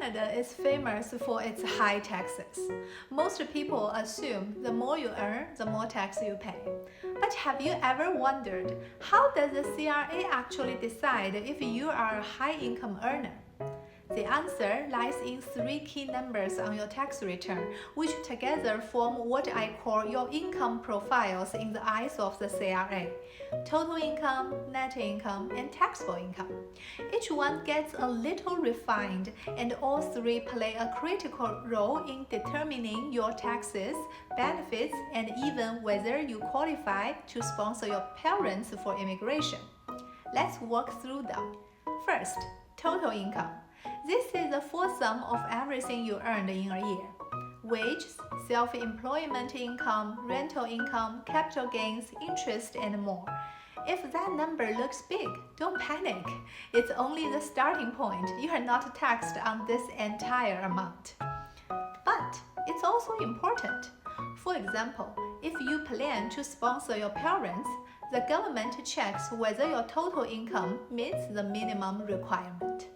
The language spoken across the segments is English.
Canada is famous for its high taxes. Most people assume the more you earn, the more tax you pay. But have you ever wondered, how does the CRA actually decide if you are a high-income earner? The answer lies in three key numbers on your tax return, which together form what I call your income profiles in the eyes of the CRA: total income, net income, and taxable income. Each one gets a little refined, and all three play a critical role in determining your taxes, benefits, and even whether you qualify to sponsor your parents for immigration. Let's walk through them. First, total income. This is the full sum of everything you earned in a year: wages, self-employment income, rental income, capital gains, interest, and more. If that number looks big, don't panic. It's only the starting point. You are not taxed on this entire amount. But it's also important. For example, if you plan to sponsor your parents, the government checks whether your total income meets the minimum requirement.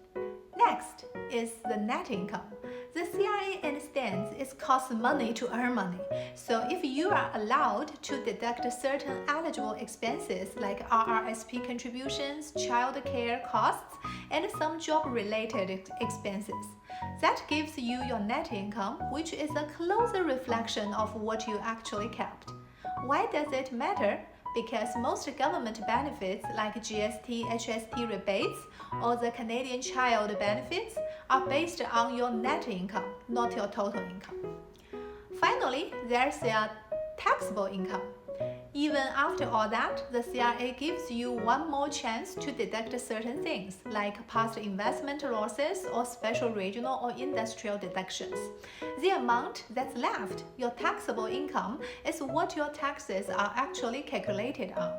Next is the net income. The CRA understands it costs money to earn money, so if you are allowed to deduct certain eligible expenses like RRSP contributions, child care costs, and some job-related expenses, that gives you your net income, which is a closer reflection of what you actually kept. Why does it matter? Because most government benefits like GST, HST rebates, or the Canadian Child benefits are based on your net income, not your total income. Finally, there's your taxable income. Even after all that, the CRA gives you one more chance to deduct certain things, like past investment losses or special regional or industrial deductions. The amount that's left, your taxable income, is what your taxes are actually calculated on.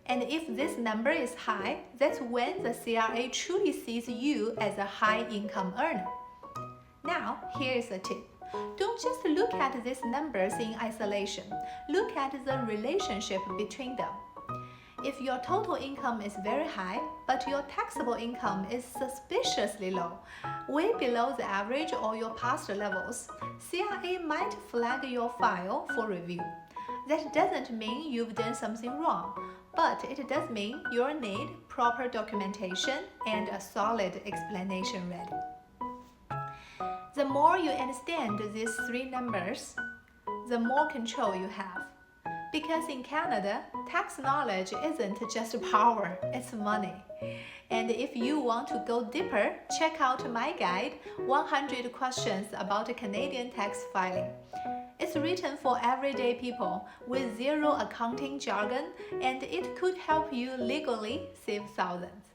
And if this number is high, that's when the CRA truly sees you as a high-income earner. Now, here's a tip. Don't just look at these numbers in isolation. Look at the relationship between them. If your total income is very high, but your taxable income is suspiciously low, way below the average or your past levels, CRA might flag your file for review. That doesn't mean you've done something wrong, but it does mean you'll need proper documentation and a solid explanation ready. The more you understand these three numbers, the more control you have. Because in Canada, tax knowledge isn't just power, it's money. And if you want to go deeper, check out my guide, 100 Questions About Canadian Tax Filing. It's written for everyday people with zero accounting jargon, and it could help you legally save thousands.